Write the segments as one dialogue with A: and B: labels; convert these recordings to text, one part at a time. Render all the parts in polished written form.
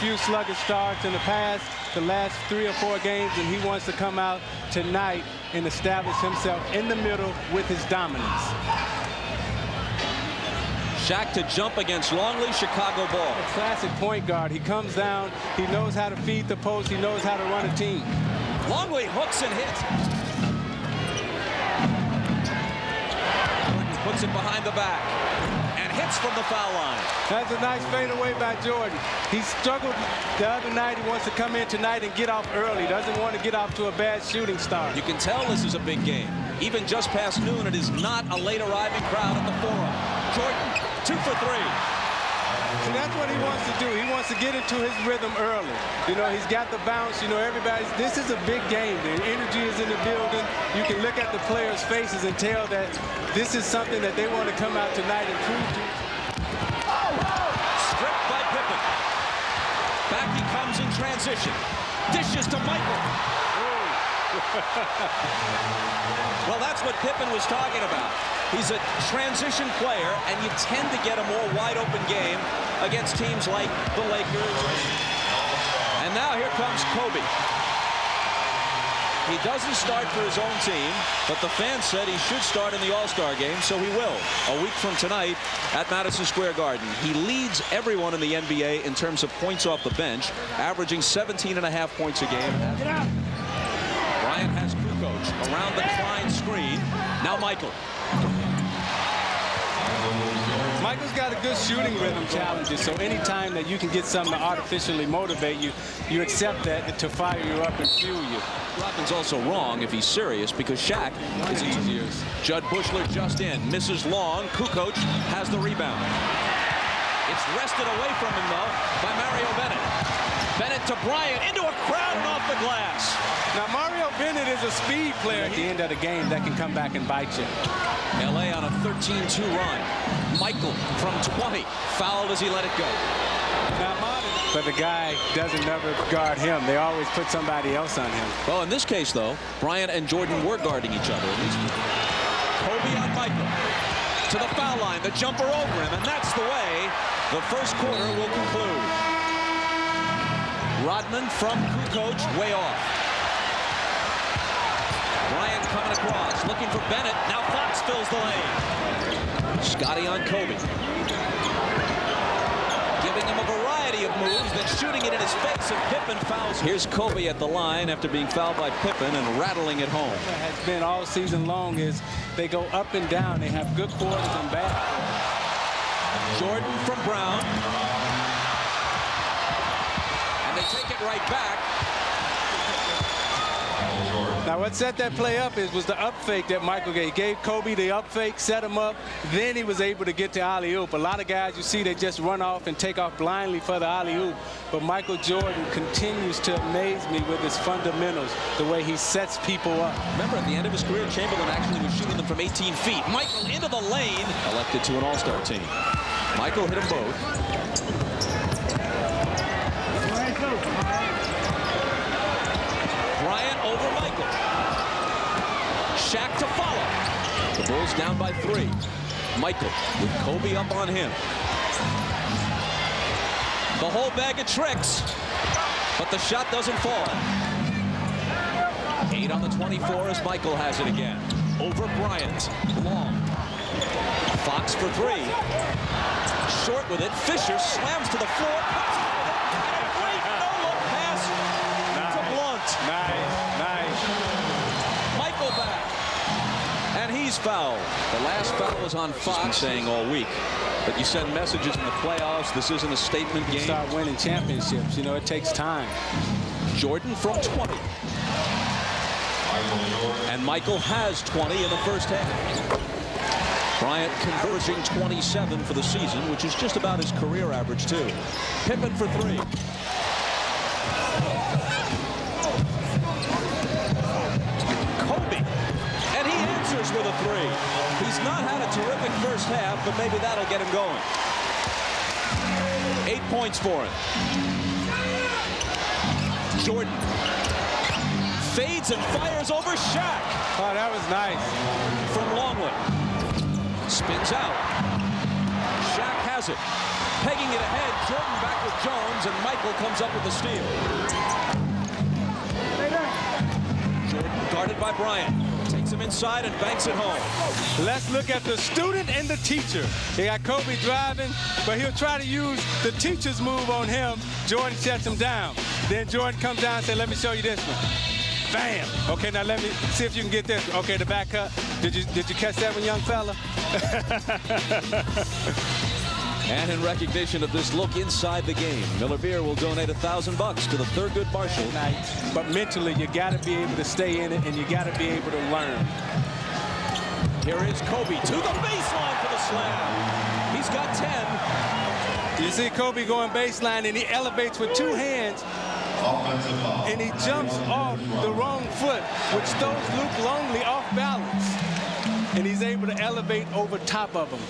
A: few sluggish starts in the past, the last 3 or 4 games, and he wants to come out tonight and establish himself in the middle with his dominance.
B: Shaq to jump against Longley, Chicago ball.
A: A classic point guard. He comes down, he knows how to feed the post, he knows how to run a team.
B: Longley hooks and hits. Jordan puts it behind the back and hits from the foul line.
A: That's a nice fadeaway by Jordan. He struggled the other night. He wants to come in tonight and get off early. Doesn't want to get off to a bad shooting start.
B: You can tell this is a big game. Even just past noon, it is not a late arriving crowd at the Forum. Jordan, 2 for 3.
A: So that's what he wants to do. He wants to get into his rhythm early. You know, he's got the bounce. You know, this is a big game. The energy is in the building. You can look at the players' faces and tell that this is something that they want to come out tonight and prove to.
B: Stripped by Pippen. Back he comes in transition. Dishes to Michael. Well, that's what Pippen was talking about. He's a transition player, and you tend to get a more wide-open game against teams like the Lakers. And now here comes Kobe. He doesn't start for his own team, but the fans said he should start in the All-Star game, so he will, a week from tonight at Madison Square Garden. He leads everyone in the NBA in terms of points off the bench, averaging 17.5 points a game. Bryant has Kukoc around the Klein screen. Now Michael.
A: Michael's got a good shooting rhythm challenges, so anytime that you can get something to artificially motivate you, you accept that to fire you up and fuel you.
B: Rodman's also wrong if he's serious, because Shaq is easier. Judd Bushler just in, misses long. Kukoc has the rebound. It's wrested away from him, though, by Mario Bennett. Bennett to Bryant, into a crowd and off the glass.
A: Now, Mario Bennett is a speed player. At the end of the game, that can come back and bite you.
B: L.A. on a 13-2 run. Michael from 20, fouled as he let it go.
A: But the guy doesn't never guard him. They always put somebody else on him.
B: Well, in this case, though, Bryant and Jordan were guarding each other. Kobe on Michael. To the foul line, the jumper over him, and that's the way the first quarter will conclude. Rodman from Kukoc, way off. Bryant coming across, looking for Bennett. Now Fox fills the lane. Scotty on Kobe. Giving him a variety of moves, then shooting it in his face, and Pippen fouls. Here's Kobe at the line after being fouled by Pippen and rattling it home.
A: What has been all season long is they go up and down. They have good quarters and bad quarters.
B: Jordan from Brown. And they take it right back.
A: Now, what set that play up was the up fake that Michael gave. He gave Kobe the up fake, set him up, then he was able to get to alley-oop. A lot of guys, you see, they just run off and take off blindly for the alley-oop. But Michael Jordan continues to amaze me with his fundamentals, the way he sets people up.
B: Remember, at the end of his career, Chamberlain actually was shooting them from 18 feet. Michael into the lane, elected to an All-Star team. Michael hit them both. Bryant over Michael. Shaq to follow. The Bulls down by 3. Michael with Kobe up on him. The whole bag of tricks, but the shot doesn't fall. 8 on the 24 as Michael has it again. Over Bryant. Long. Fox for 3. Short with it. Fisher slams to the floor. Great no-look pass to Blunt.
A: Nice.
B: Michael back. And he's fouled. The last foul was on Fox, saying all week that you send messages in the playoffs. This isn't a statement game.
A: Start winning championships. You know, it takes time.
B: Jordan from 20. And Michael has 20 in the first half. Bryant converging 27 for the season, which is just about his career average, too. Pippen for 3. Kobe. And he answers with a 3. He's not had a terrific first half, but maybe that'll get him going. 8 points for him. Jordan. Fades and fires over Shaq.
A: Oh, that was nice.
B: From Longley. Spins out. Shaq has has it. Pegging it ahead, Jordan back with Jones, and Michael comes up with the steal. Jordan guarded by Bryant. Takes him inside and banks it home.
A: Let's look at the student and the teacher. They got Kobe driving, but he'll try to use the teacher's move on him. Jordan shuts him down. Then Jordan comes down and says, let me show you this one. Bam. Okay, now let me see if you can get this. Okay, the back cut. Did you catch that one, young fella?
B: And in recognition of this look inside the game, Miller Beer will donate $1,000 to the Thurgood Marshall.
A: But mentally, you got to be able to stay in it, and you got to be able to learn.
B: Here is Kobe to the baseline for the slam. He's got 10.
A: You see Kobe going baseline, and he elevates with two hands, and he jumps off the wrong foot, which throws Luke Longley off balance. And he's able to elevate over top of him.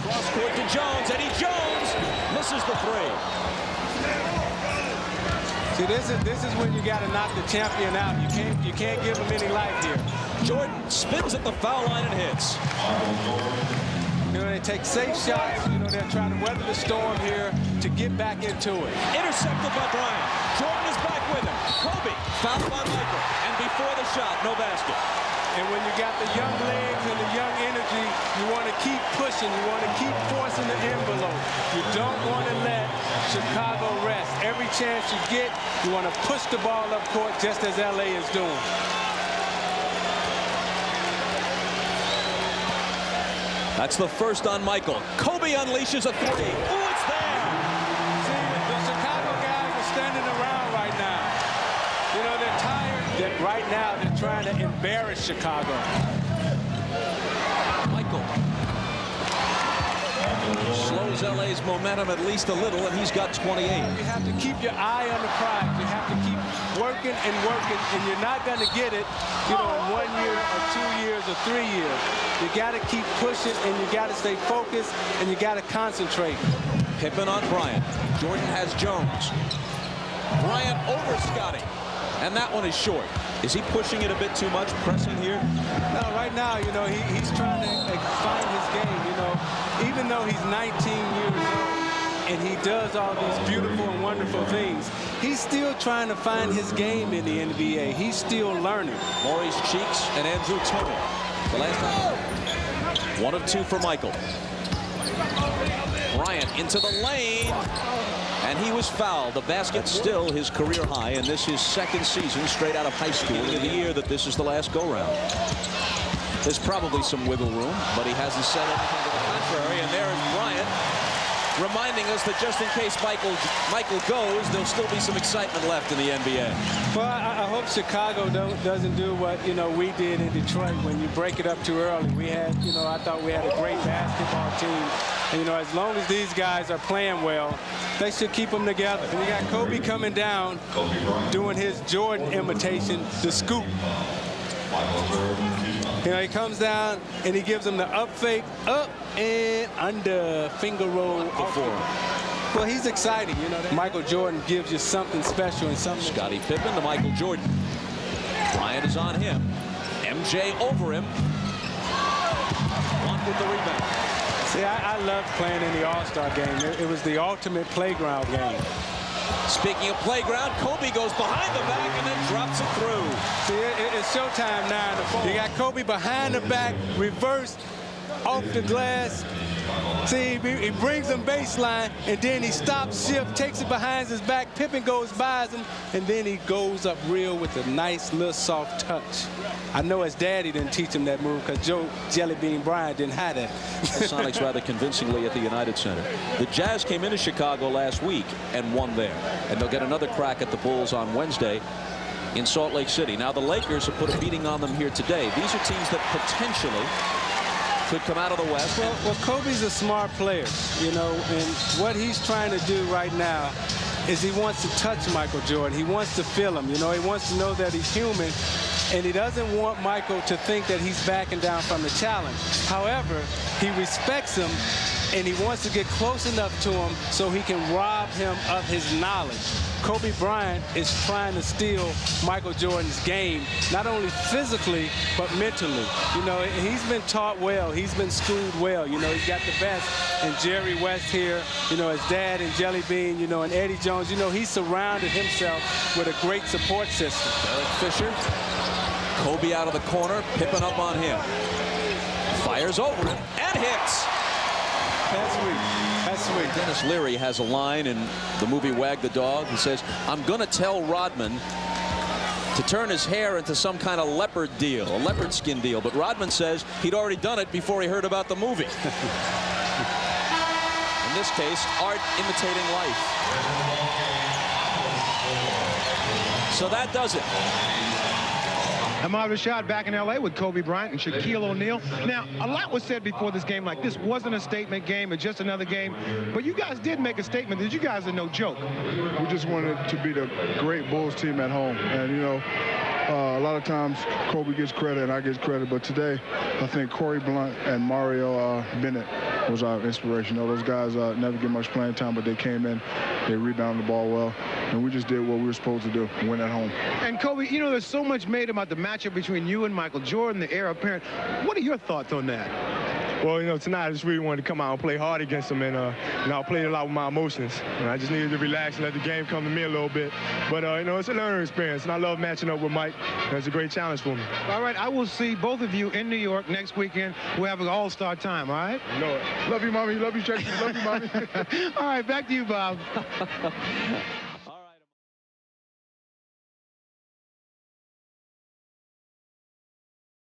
B: Cross court to Jones. Eddie Jones misses the three.
A: See, this is when you got to knock the champion out. You can't give him any life here.
B: Jordan spins at the foul line and hits.
A: You know, they take safe shots. You know, they're trying to weather the storm here to get back into it.
B: Intercepted by Bryant. Jordan is back with him. Kobe fouled by Michael. And before the shot, no basket.
A: And when you got the young legs and the young energy, you want to keep pushing. You want to keep forcing the envelope. You don't want to let Chicago rest. Every chance you get, you want to push the ball up court just as LA is doing.
B: That's the first on Michael. Kobe unleashes a three. Oh, it's there.
A: See, the Chicago guys are standing around right now. You know, they're tired. Right now, they're trying to embarrass Chicago.
B: Michael slows LA's momentum at least a little, and he's got 28.
A: You have to keep your eye on the prize. You have to keep working and working, and you're not going to get it, you know, in 1 year or 2 years or 3 years. You got to keep pushing, and you got to stay focused, and you got to concentrate.
B: Pippen on Bryant. Jordan has Jones. Bryant over Scotty. And that one is short. Is he pushing it a bit too much, pressing here?
A: No, right now, you know, he's trying to find his game, you know. Even though he's 19 years old and he does all these beautiful and wonderful things, he's still trying to find his game in the NBA. He's still learning.
B: Maurice Cheeks and Andrew Tillman. The last time. 1 of 2 for Michael. Bryant into the lane. And he was fouled. The basket still his career high, and this is second season straight out of high school in the year that this is the last go-round. There's probably some wiggle room, but he hasn't said anything to the contrary. And there's Bryant reminding us that just in case Michael goes, there'll still be some excitement left in the NBA.
A: Well, I hope Chicago doesn't do what, you know, we did in Detroit when you break it up too early. We had, you know, I thought we had a great basketball team. And, you know, as long as these guys are playing well, they should keep them together. And you got Kobe coming down, doing his Jordan imitation, the scoop. You know, he comes down and he gives them the up fake, up and under, finger roll before. Well, he's exciting, you know. Michael Jordan gives you something special and something.
B: Scottie Pippen to Michael Jordan. Bryant is on him. MJ over him. One with the rebound.
A: See, I loved playing in the All-Star game. It was the ultimate playground game.
B: Speaking of playground, Kobe goes behind the back and then drops it through.
A: See, it's showtime now in the fourth. You got Kobe behind the back, reverse, off the glass. See, he brings him baseline, and then he stops, shift, takes it behind his back. Pippen goes by him, and then he goes up real with a nice little soft touch. I know his daddy didn't teach him that move because Joe Jellybean Bryant didn't have that.
B: The Sonics rather convincingly at the United Center. The Jazz came into Chicago last week and won there. And they'll get another crack at the Bulls on Wednesday in Salt Lake City. Now, the Lakers have put a beating on them here today. These are teams that potentially could come out of the West.
A: Well, Kobe's a smart player, you know, and what he's trying to do right now is he wants to touch Michael Jordan. He wants to feel him, you know. He wants to know that he's human, and he doesn't want Michael to think that he's backing down from the challenge. However, he respects him and he wants to get close enough to him so he can rob him of his knowledge. Kobe Bryant is trying to steal Michael Jordan's game, not only physically, but mentally. You know, he's been taught well. He's been schooled well. You know, he's got the best in Jerry West here, you know, his dad and Jelly Bean, you know, and Eddie Jones. You know, he's surrounded himself with a great support system.
B: Derek Fisher, Kobe out of the corner, Pippen up on him. Fires over it and hits.
A: That's sweet. That's sweet.
B: Dennis Leary has a line in the movie Wag the Dog. He says, I'm going to tell Rodman to turn his hair into some kind of leopard deal, a leopard skin deal. But Rodman says he'd already done it before he heard about the movie. In this case, art imitating life. So that does it.
C: Ahmad Rashad back in L.A. with Kobe Bryant and Shaquille O'Neal. Now, a lot was said before this game, like this wasn't a statement game, it's just another game. But you guys did make a statement that you guys are no joke.
D: We just wanted to be the great Bulls team at home. And, you know, a lot of times Kobe gets credit and I get credit. But today, I think Corey Blunt and Mario Bennett was our inspiration. You know, those guys never get much playing time, but they came in, they rebounded the ball well, and we just did what we were supposed to do, win at home.
C: And Kobe, you know, there's so much made about the matchup between you and Michael Jordan, the heir apparent. What are your thoughts on that?
E: Well, you know, tonight I just really wanted to come out and play hard against him, and you know, I played a lot with my emotions. And I just needed to relax and let the game come to me a little bit. But, you know, it's a learning experience, and I love matching up with Mike. And it's a great challenge for me.
C: All right, I will see both of you in New York next weekend. We'll have an all-star time, all right?
D: You know it. Love you, Mommy. Love you, Tracy. Love you, Mommy.
C: All right, back to you, Bob.